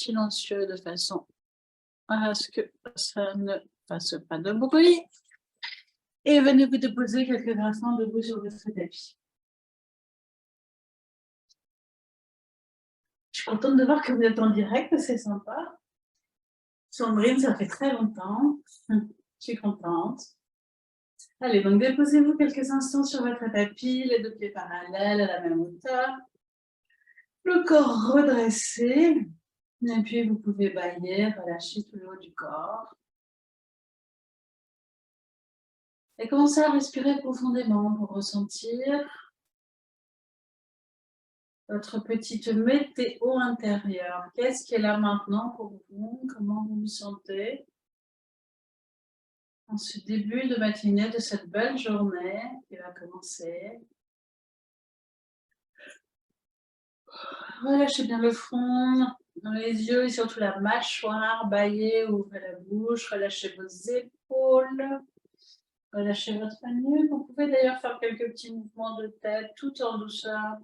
silencieux de façon à ce que ça ne fasse pas de bruit. Et venez vous déposer quelques instants debout sur votre tapis. Je suis contente de voir que vous êtes en direct, c'est sympa. Sandrine, ça fait très longtemps. Je suis contente. Allez, donc déposez-vous quelques instants sur votre tapis, les deux pieds parallèles à la même hauteur. Le corps redressé. Et puis vous pouvez bailler, relâcher tout le haut du corps. Et commencez à respirer profondément pour ressentir votre petite météo intérieure. Qu'est-ce qui est là maintenant pour vous? Comment vous vous sentez en ce début de matinée de cette belle journée qui va commencer? Relâchez bien le front, les yeux et surtout la mâchoire. Baillez, ouvrez la bouche, relâchez vos épaules. Relâchez votre nuque. Vous pouvez d'ailleurs faire quelques petits mouvements de tête tout en douceur.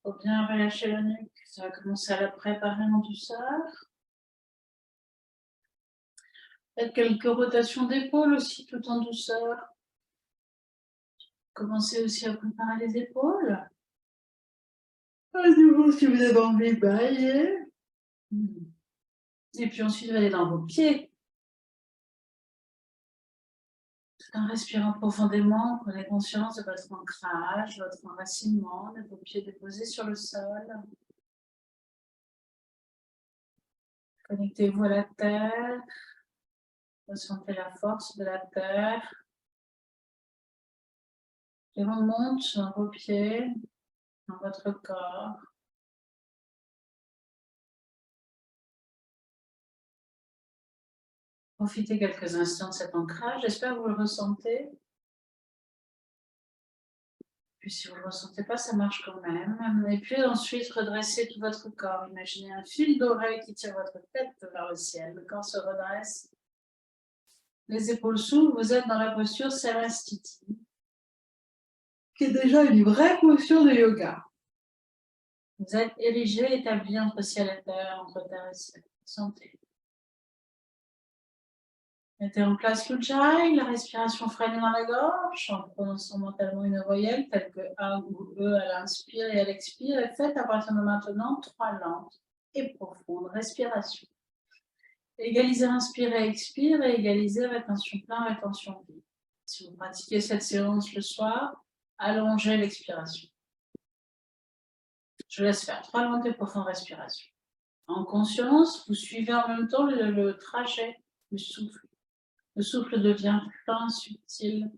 Pour bien relâcher la nuque. Ça va commencer à la préparer en douceur. Faites quelques rotations d'épaule aussi tout en douceur. Commencez aussi à préparer les épaules. À nouveau, si vous avez envie, baillez. Et puis ensuite, vous allez dans vos pieds. En respirant profondément, prenez conscience de votre ancrage, votre enracinement, de vos pieds déposés sur le sol. Connectez-vous à la terre. Ressentez la force de la terre. Et remonte dans vos pieds, dans votre corps. Profitez quelques instants de cet ancrage. J'espère que vous le ressentez. Puis si vous ne le ressentez pas, ça marche quand même. Et puis ensuite, redressez tout votre corps. Imaginez un fil doré qui tire votre tête vers le ciel. Le corps se redresse. Les épaules s'ouvrent. Vous êtes dans la posture Sarastiti, qui est déjà une vraie posture de yoga. Vous êtes érigé, établi entre ciel et terre, entre terre et ciel. Sentez. Mettez en place l'Ujjayi, la respiration freinée dans la gorge, en prononçant mentalement une voyelle telle que A ou E à l'inspire et à l'expire. Et faites à partir de maintenant 3 lentes et profondes respirations. Égalisez inspire et expire et égalisez rétention plein, rétention vide. Si vous pratiquez cette séance le soir, allongez l'expiration. Je laisse faire 3 lentes et profondes respirations. En conscience, vous suivez en même temps le trajet du souffle. Le souffle devient fin, subtil.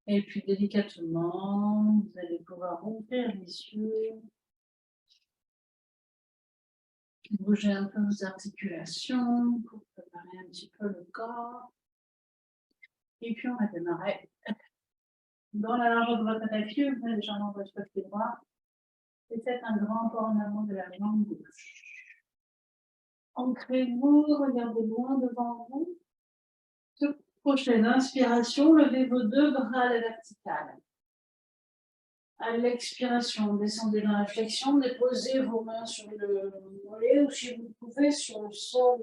Et puis délicatement, vous allez pouvoir ouvrir les yeux, bouger un peu vos articulations pour préparer un petit peu le corps. Et puis on va démarrer dans la largeur de votre tapis, vous avez légèrement votre pied droit et faites un grand pas en avant de la jambe gauche. Ancrez-vous, regardez loin devant vous. Toute prochaine inspiration, levez vos 2 bras à la verticale. À l'expiration, descendez dans la flexion, déposez vos mains sur le mollet ou si vous pouvez sur le sol.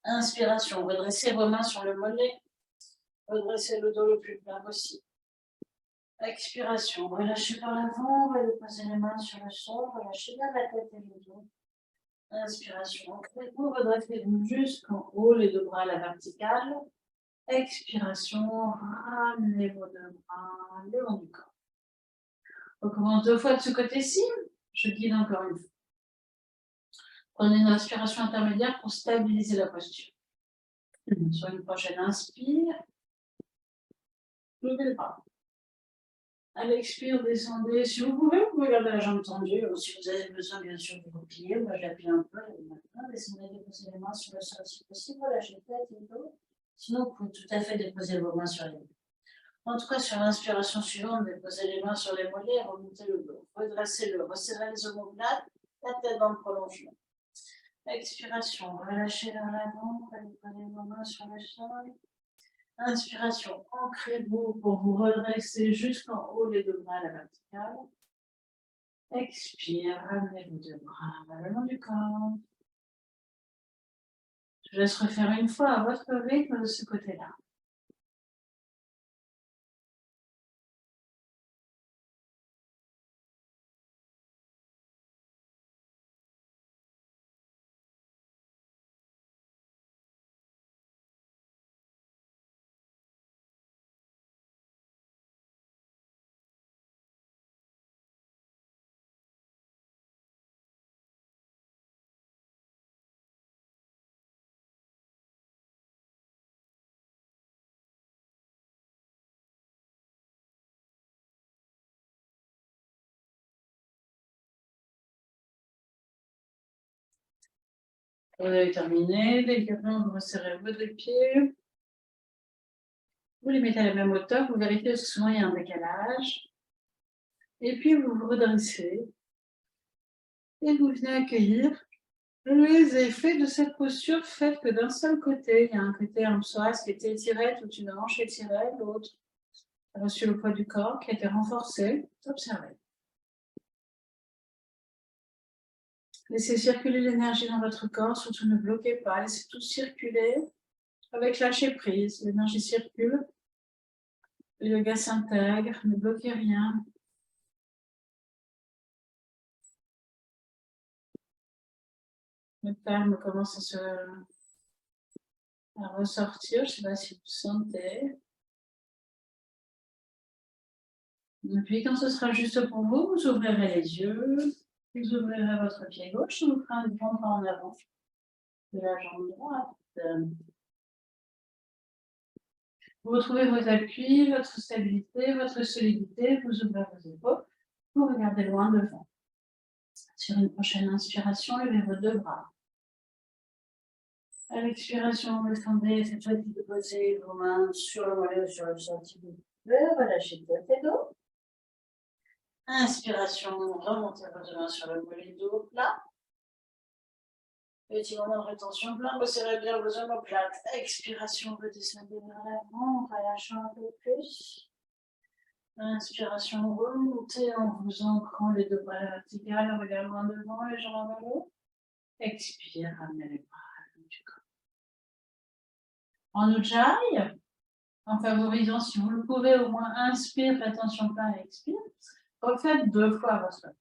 Inspiration, redressez vos mains sur le mollet, redressez le dos le plus plat possible. Expiration, relâchez par l'avant, déposez les mains sur le sol, relâchez bien la tête et le dos. Inspiration, ancrez-vous, redressez-vous jusqu'en haut, les deux bras à la verticale. Expiration, ramenez vos deux bras le long du corps. On recommence 2 fois de ce côté-ci. Je guide encore une fois. Prenez une inspiration intermédiaire pour stabiliser la posture. Sur une prochaine inspire, levez le bras. À l'expire, descendez. Si vous pouvez garder la jambe tendue. Si vous avez besoin, bien sûr, de vous plier, moi j'appuie un peu. Descendez, déposez les mains sur le sol si possible. Lâchez tête et dos. Sinon, vous pouvez tout à fait déposer vos mains sur les mains. En tout cas, sur l'inspiration suivante, déposez les mains sur les mollets et remontez le dos. Redressez-le, resserrez les omoplates, la tête dans le prolongement. Expiration, relâchez vers l'avant, prenez vos mains sur le sol. Inspiration, ancrez-vous pour vous redresser jusqu'en haut, les deux bras à la verticale. Expire, ramenez vos deux bras le long du corps. Je laisse refaire une fois à votre rythme de ce côté-là. Vous avez terminé, délicatement, vous resserrez vos deux pieds. Vous les mettez à la même hauteur, vous vérifiez parce que souvent il y a un décalage. Et puis vous vous redressez. Et vous venez accueillir les effets de cette posture faite que d'un seul côté. Il y a un côté en psoas qui était étiré, toute une hanche étirée, l'autre a reçu le poids du corps qui a été renforcé. Observez. Laissez circuler l'énergie dans votre corps, surtout ne bloquez pas, laissez tout circuler avec lâcher prise. L'énergie circule, le yoga s'intègre, ne bloquez rien. Le calme commence à ressortir, je ne sais pas si vous sentez. Et puis quand ce sera juste pour vous, vous ouvrirez les yeux, vous ouvrirez votre pied gauche, vous ferez un grand pas en avant de la jambe droite. Vous retrouvez vos appuis, votre stabilité, votre solidité, vous ouvrez vos épaules, vous regardez loin devant. Sur une prochaine inspiration, levez vos deux bras. À l'expiration, vous descendez, cette fois de poser vos mains sur le mollet ou sur le sol si vous pouvez, relâchez tête et dos. Inspiration, remontez vos mains sur le mollet, dos plat. Petit moment de rétention plein, resserrez bien vos omoplates. Expiration, vous descendez vers l'avant, relâchant un peu plus. Inspiration, remontez en vous ancrant les deux bras verticales, regardant devant, les jambes à l'eau. Expire, ramenez les bras à l'eau du corps. En Ujjayi, en favorisant, si vous le pouvez, au moins inspire, attention plein et expire. Refaites 2 fois votre souhait.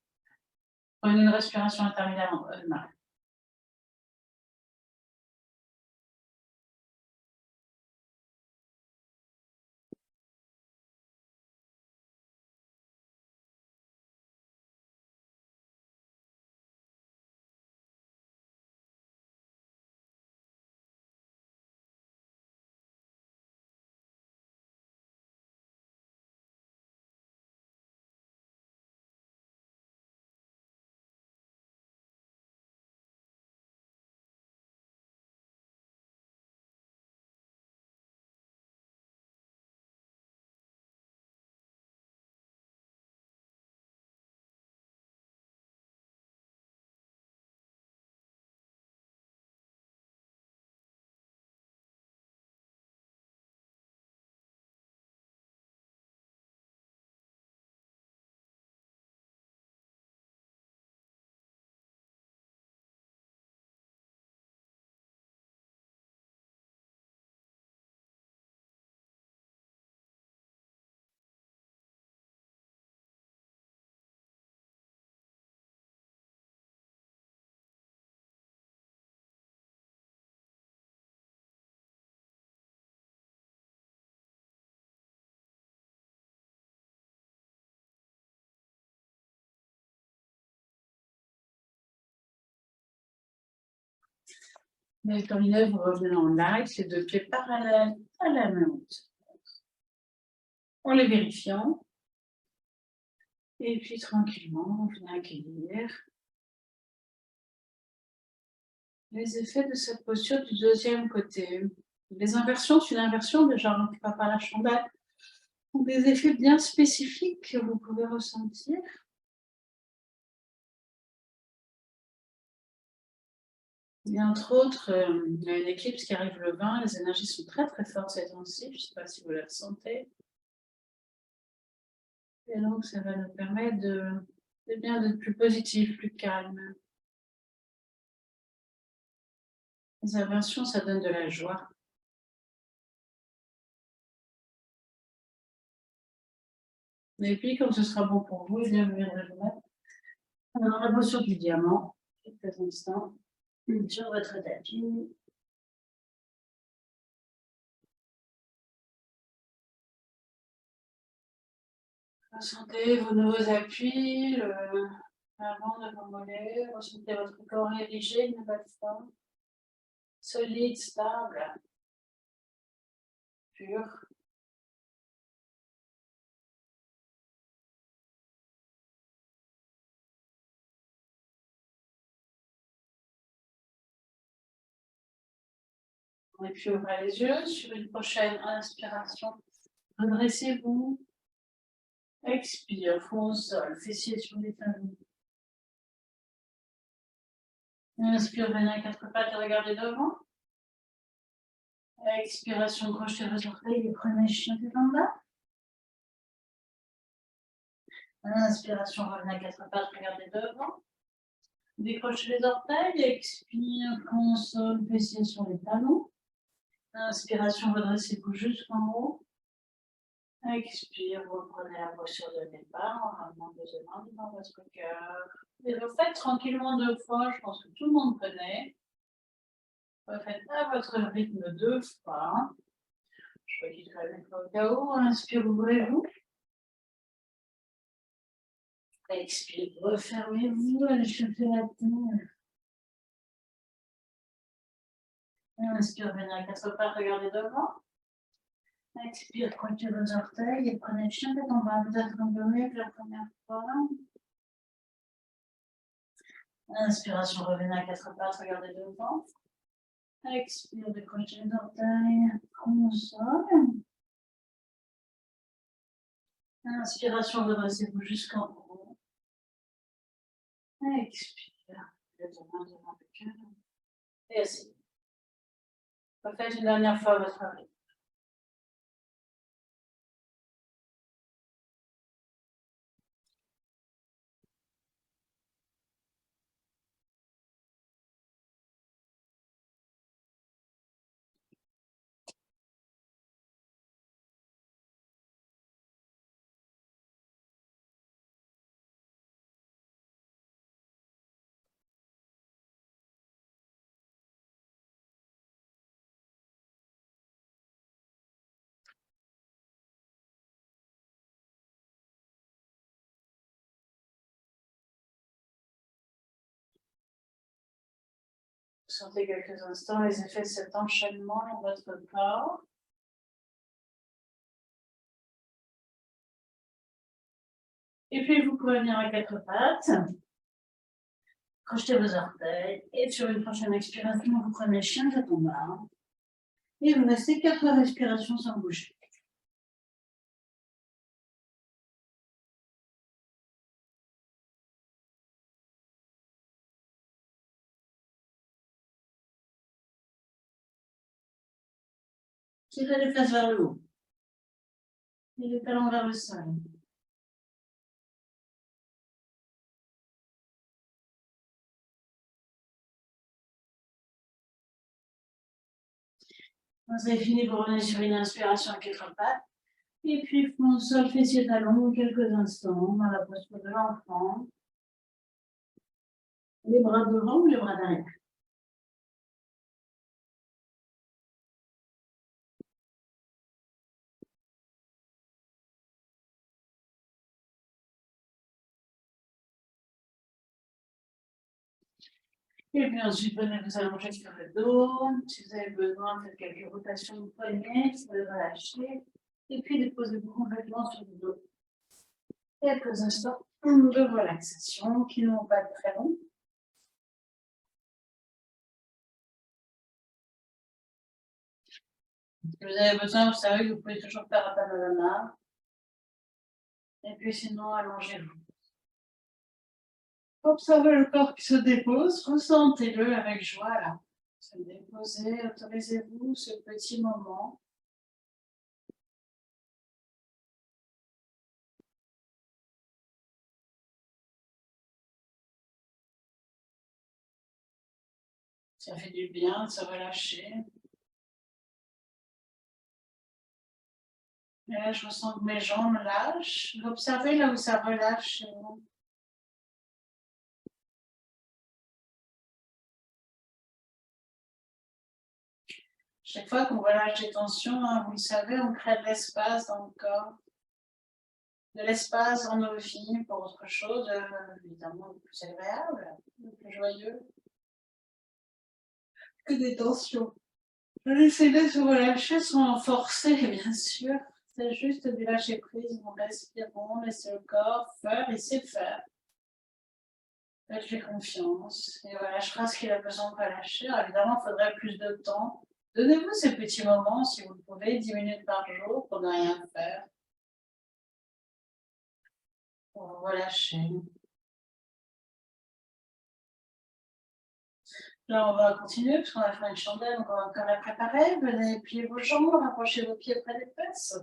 Prenez une respiration intermédiaire en Udmara. Abdominaux, vous revenez en l'axe, les deux pieds parallèles à la même hauteur. En les vérifiant. Et puis tranquillement, on vient accueillir les effets de cette posture du deuxième côté. Les inversions, c'est une inversion déjà, on ne pas par la chandelle. Donc des effets bien spécifiques que vous pouvez ressentir. Et entre autres, il y a une éclipse qui arrive le 20, les énergies sont très très fortes ces temps-ci, je ne sais pas si vous les ressentez. Et donc ça va nous permettre d'être plus positif, plus calme. Les inversions, ça donne de la joie. Et puis, comme ce sera bon pour vous, je viendrai vous mettre dans la posture du diamant, quelques instants, sur votre tapis. Ressentez vos nouveaux appuis, l'avant de vos mollets, ressentez votre corps érigé une nouvelle fois, solide, stable, pur. Et puis ouvrez les yeux sur une prochaine inspiration. Redressez-vous. Expire, front au sol, fessiers sur les talons. Inspire, venez à quatre pattes et regardez devant. Expiration, crochetez vos orteils et prenez chien tête en bas. Inspiration, revenez à quatre pattes, regardez devant. Décrochez les orteils, expire, front au sol, fessiers sur les talons. Inspiration, redressez-vous jusqu'en haut. Expire, vous reprenez la posture de départ en ramenant deux mains devant votre cœur. Et vous faites tranquillement deux fois, je pense que tout le monde connaît. Vous faites à votre rythme deux fois. Je vais quitter avec le chaos. Inspire, ouvrez-vous. Expire, refermez-vous, allez chercher la terre. Inspire, venez à quatre pattes, regardez devant. Expire, croquez vos orteils et prenez le chien tête en bas. Vous êtes un peu mieux que la première fois. Inspiration, revenez à quatre pattes, regardez devant. Expire, décrochez les orteils, front au sol. Inspiration, redressez-vous jusqu'en haut. Expire, les deux mains devant le cœur. Et asseyez. Refaites une dernière fois votre rythme. Sentez quelques instants les effets de cet enchaînement dans votre corps. Et puis vous pouvez venir à quatre pattes. Crochetez vos orteils. Et sur une prochaine expiration, vous prenez chien tête en bas. Et vous restez 4 respirations sans bouger. Tirez les fesses vers le haut. Et les talons vers le sol. Vous avez fini, vous revenez sur une inspiration à quatre pattes. Et puis, front au sol, fessiers talons, quelques instants dans la posture de l'enfant. Les bras devant ou les bras derrière. Et puis ensuite, venez vous allonger sur le dos. Si vous avez besoin, faites quelques rotations de poignet, vous pouvez relâcher. Et puis déposez-vous complètement sur le dos. Quelques instants de relaxation qui ne vont pas être très longs. Si vous avez besoin, vous savez que vous pouvez toujours faire un panorama. Et puis sinon, allongez-vous. Observez le corps qui se dépose, ressentez-le avec joie là. Se déposer, autorisez-vous ce petit moment. Ça fait du bien de se relâcher. Et là, je ressens que mes jambes lâchent. Observez là où ça relâche chez vous. Chaque fois qu'on relâche des tensions, hein, vous le savez, on crée de l'espace dans le corps. De l'espace dans nos vies pour autre chose, évidemment, de plus agréable, de plus joyeux que des tensions. Laissez-les se relâcher sans forcer, bien sûr. C'est juste du lâcher prise, nous respirons, laissez le corps faire, laissez faire. Faites-lui confiance. Il relâchera ce qu'il a besoin de relâcher. Alors, évidemment, il faudrait plus de temps. Donnez-vous ces petits moments, si vous le pouvez, 10 minutes par jour pour ne rien faire. Pour vous relâcher. Là, on va continuer, parce qu'on va faire une chandelle, donc on va encore la préparer. Venez plier vos jambes, rapprochez vos pieds près des fesses.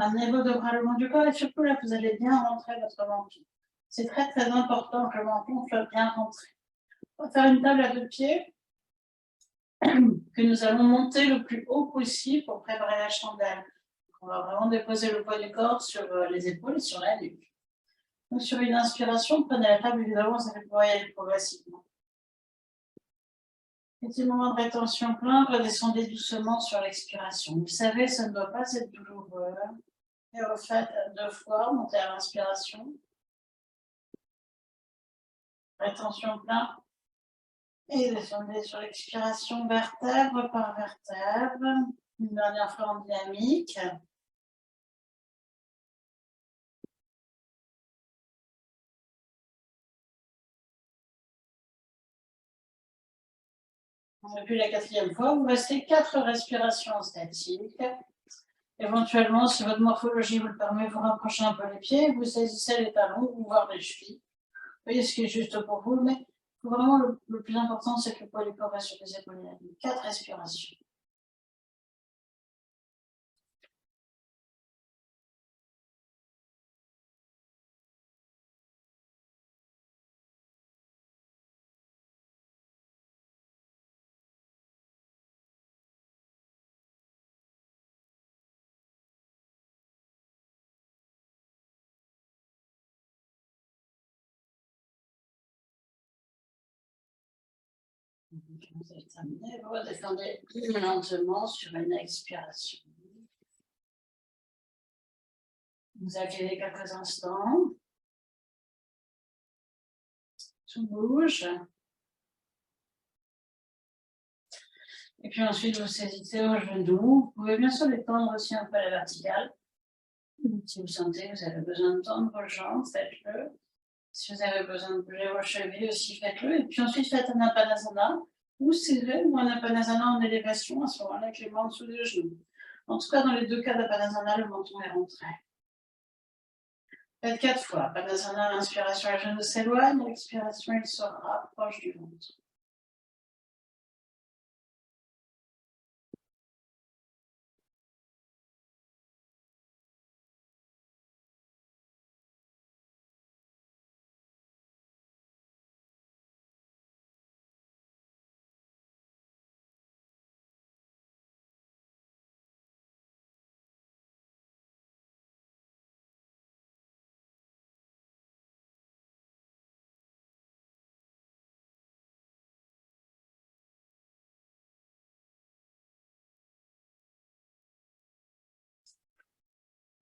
Amenez vos deux bras le long du corps et surtout là, vous allez bien rentrer votre menton. C'est très très important que le menton soit bien rentré. On va faire une table à deux pieds que nous allons monter le plus haut possible pour préparer la chandelle. On va vraiment déposer le poids du corps sur les épaules et sur la nuque. Donc sur une inspiration, prenez la table évidemment, ça fait pouvoir y aller progressivement. Petit moment de rétention plein, redescendez doucement sur l'expiration. Vous savez, ça ne doit pas être douloureux. Et refaites 2 fois, montez à l'inspiration. Rétention plein. Et descendez sur l'expiration, vertèbre par vertèbre. Une dernière fois en dynamique. Et puis la 4e fois, vous restez 4 respirations statiques. Éventuellement, si votre morphologie vous le permet, vous rapprochez un peu les pieds, vous saisissez les talons ou voire les chevilles. Vous voyez ce qui est juste pour vous, mais vraiment le plus important, c'est que le poids du corps reste sur les épaules. 4 respirations. Vous allez terminer, vous redescendez lentement sur une expiration. Vous accueillez quelques instants. Tout bouge. Et puis ensuite, vous saisissez au genou. Vous pouvez bien sûr les tendre aussi un peu à la verticale. Si vous sentez que vous avez besoin de tendre vos jambes, faites-le. Si vous avez besoin de bouger vos chevilles aussi, faites-le. Et puis ensuite, faites un apanasana ou serré ou un apanasana en élévation, à ce moment-là, avec les mains en dessous des genoux. En tout cas, dans les 2 cas d'apanasana, le menton est rentré. Faites 4 fois. Apanasana, l'inspiration, le genou s'éloigne. L'expiration, il se rapproche du ventre.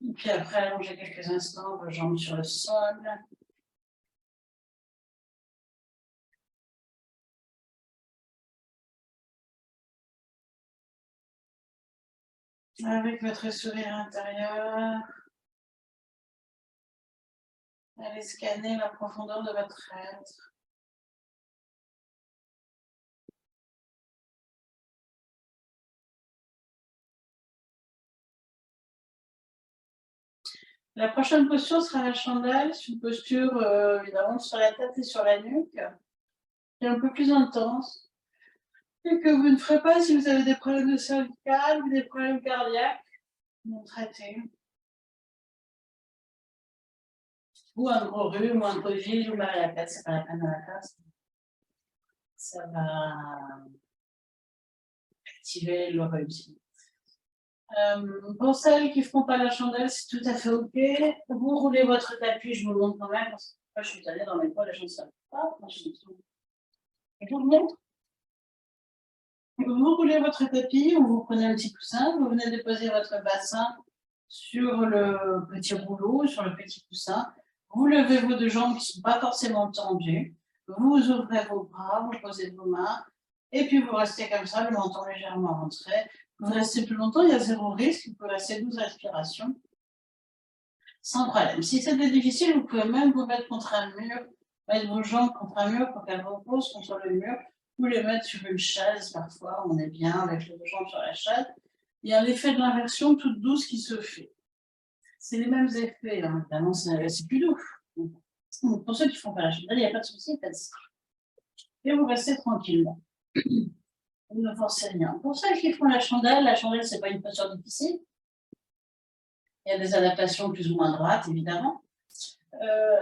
Et puis après, allongez quelques instants vos jambes sur le sol. Avec votre sourire intérieur, allez scanner la profondeur de votre être. La prochaine posture sera la chandelle. C'est une posture évidemment sur la tête et sur la nuque, qui est un peu plus intense et que vous ne ferez pas si vous avez des problèmes de cervical ou des problèmes cardiaques non traités. Ou un gros rhume, ou un Covid, ou mal à la tête, c'est pas la peine à la place. Ça va activer le rhume. Pour celles qui ne feront pas la chandelle, c'est tout à fait OK. Vous roulez votre tapis, je vous le montre quand même, parce que moi, je suis allée dans mes poils, les gens ne savent pas. Moi, je vous le montre. Vous roulez votre tapis, ou vous prenez un petit coussin, vous venez déposer votre bassin sur le petit rouleau, sur le petit coussin. Vous levez vos deux jambes qui ne sont pas forcément tendues. Vous ouvrez vos bras, vous posez vos mains, et puis vous restez comme ça, le menton légèrement rentré. Vous restez plus longtemps, il y a zéro risque, vous pouvez rester 12 respirations. Sans problème. Si c'est difficile, vous pouvez même vous mettre contre un mur, mettre vos jambes contre un mur pour qu'elles reposent contre le mur, ou les mettre sur une chaise. Parfois, on est bien avec les deux jambes sur la chaise. Il y a l'effet de l'inversion toute douce qui se fait. C'est les mêmes effets, hein. Évidemment, c'est plus doux. Donc, pour ceux qui ne font pas la chandelle, il n'y a pas de souci, faites-y. Et vous restez tranquillement. Vous ne forcez rien. Pour ceux qui font la chandelle, ce n'est pas une posture difficile. Il y a des adaptations plus ou moins droites, évidemment.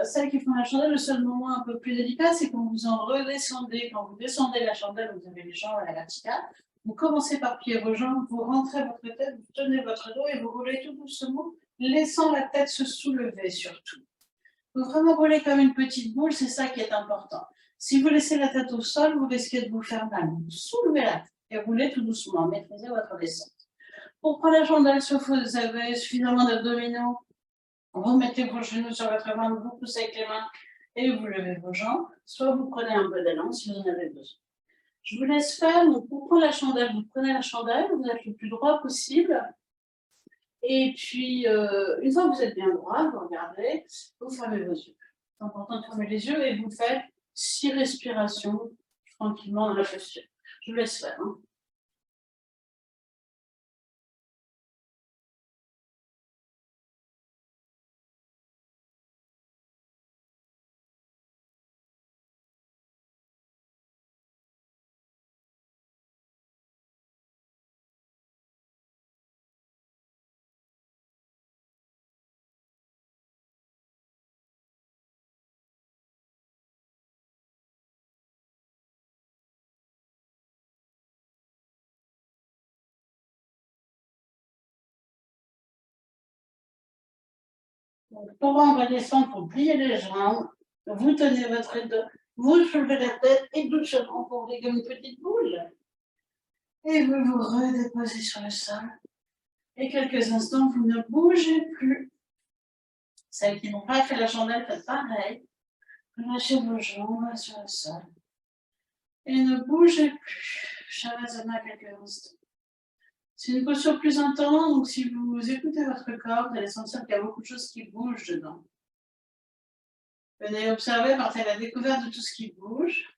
Celles qui font la chandelle, le seul moment un peu plus délicat, c'est quand vous en redescendez. Quand vous descendez la chandelle, vous avez les jambes à la verticale. Vous commencez par plier vos jambes, vous rentrez votre tête, vous tenez votre dos et vous roulez tout doucement, laissant la tête se soulever surtout. Vous vraiment rouler comme une petite boule, c'est ça qui est important. Si vous laissez la tête au sol, vous risquez de vous faire mal. Vous soulevez la tête et roulez tout doucement, maîtrisez votre descente. Pour prendre la chandelle, sauf que vous avez suffisamment d'abdominaux, vous mettez vos genoux sur votre ventre, vous poussez avec les mains et vous levez vos jambes. Soit vous prenez un peu d'élan si vous en avez besoin. Je vous laisse faire. Donc, pour prendre la chandelle, vous prenez la chandelle, vous êtes le plus droit possible. Et puis, une fois que vous êtes bien droit, vous regardez, vous fermez vos yeux. C'est important de fermer les yeux et vous faites 6 respirations tranquillement dans la posture. Je vous laisse faire. Hein. Donc, pour en redescendre, pour plier les jambes, vous tenez votre dos, vous soulevez la tête et doucement pour ouvrir comme une petite boule. Et vous vous redéposez sur le sol. Et quelques instants, vous ne bougez plus. Celles qui n'ont pas fait la chandelle, faites pareil. Lâchez vos jambes sur le sol. Et ne bougez plus. Shavasana quelques instants. C'est une posture plus intense, donc si vous écoutez votre corps, vous allez sentir qu'il y a beaucoup de choses qui bougent dedans. Venez observer, partez à la découverte de tout ce qui bouge.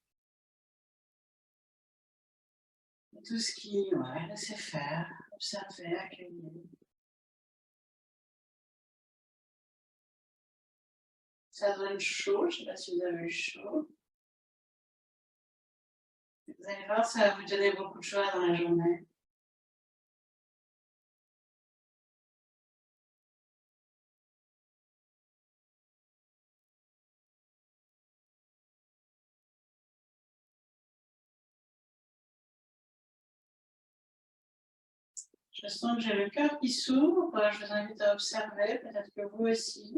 Tout ce qui, laissez faire, observez, accueillez. Ça donne chaud, je ne sais pas si vous avez eu chaud. Vous allez voir, ça va vous donner beaucoup de joie dans la journée. Je sens que j'ai le cœur qui s'ouvre. Je vous invite à observer, peut-être que vous aussi.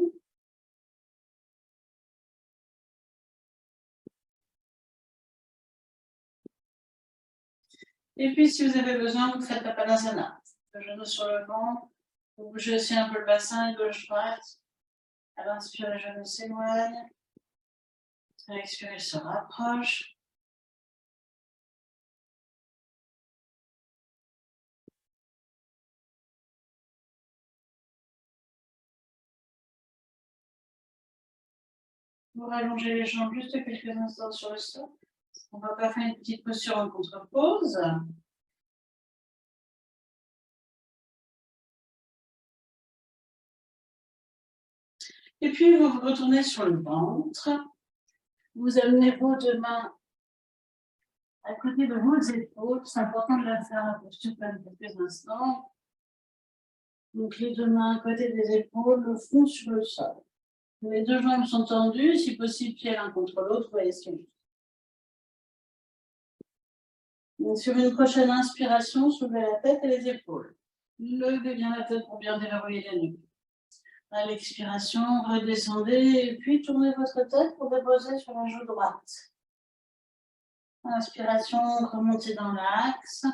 Et puis, si vous avez besoin, vous faites la Padasana. Le genou sur le ventre. Vous bougez aussi un peu le bassin gauche-droite. À l'inspire, le genou s'éloigne. À l'expire, il se rapproche. Vous rallongez les jambes juste quelques instants sur le sol. On va pas faire une petite posture en contre-pose. Et puis, vous vous retournez sur le ventre. Vous amenez vos deux mains à côté de vos épaules. C'est important de la faire, la posture pendant quelques instants. Donc, les deux mains à côté des épaules, le front sur le sol. Les deux jambes sont tendues, si possible, pieds l'un contre l'autre. Vous voyez ce que je dis. Donc, sur une prochaine inspiration, soulevez la tête et les épaules. Levez bien la tête pour bien déverrouiller la nuque. À l'expiration, redescendez et puis tournez votre tête pour déposer sur la joue droite. Inspiration, remontez dans l'axe.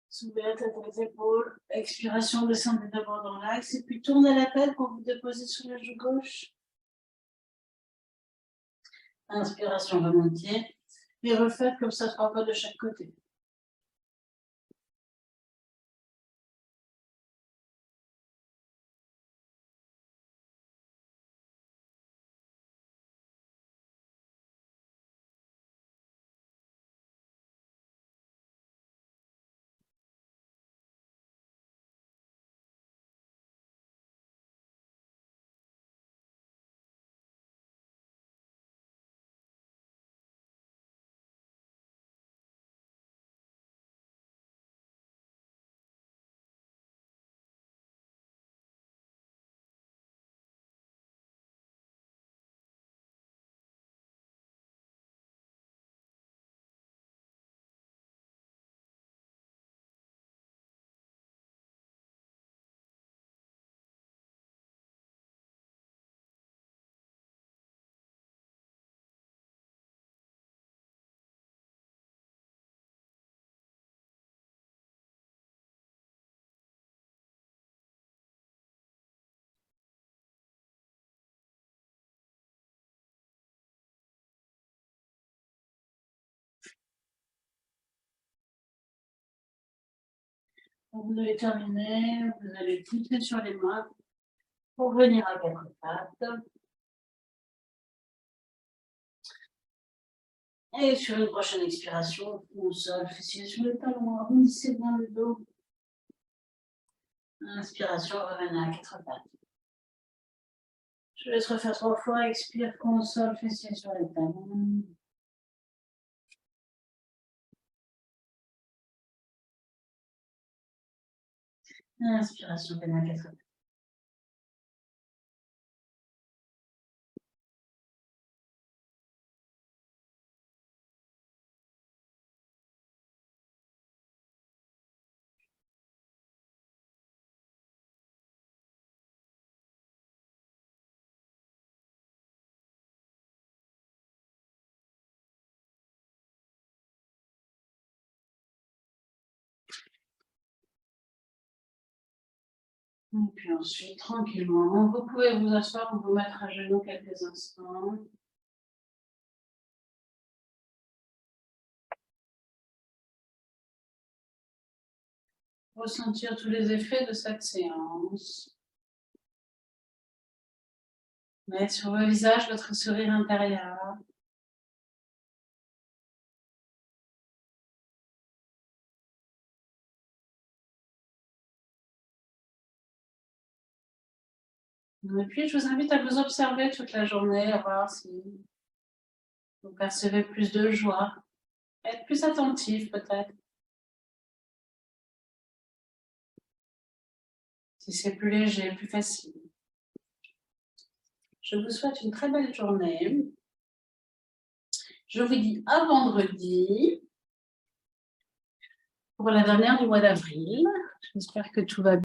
Soulevez la tête et les épaules. Expiration, descendez d'abord dans l'axe et puis tournez la tête pour vous déposer sur la joue gauche. Inspiration, remontez. Et refaites comme ça 3 fois de chaque côté. Vous avez terminé, vous allez pousser sur les mains pour venir à 4 pattes. Et sur une prochaine expiration, au sol, fessiers sur les talons, arrondissez bien le dos. Inspiration, revenez à 4 pattes. Je laisse refaire 3 fois, expire, console, fessiers sur les talons. Inspiration, revenez à 4 pattes. Et puis ensuite, tranquillement, vous pouvez vous asseoir ou vous mettre à genoux quelques instants. Ressentir tous les effets de cette séance. Mettre sur vos visages votre sourire intérieur. Et puis, je vous invite à vous observer toute la journée, à voir si vous percevez plus de joie, être plus attentif peut-être. Si c'est plus léger, plus facile. Je vous souhaite une très belle journée. Je vous dis à vendredi pour la dernière du mois d'avril. J'espère que tout va bien.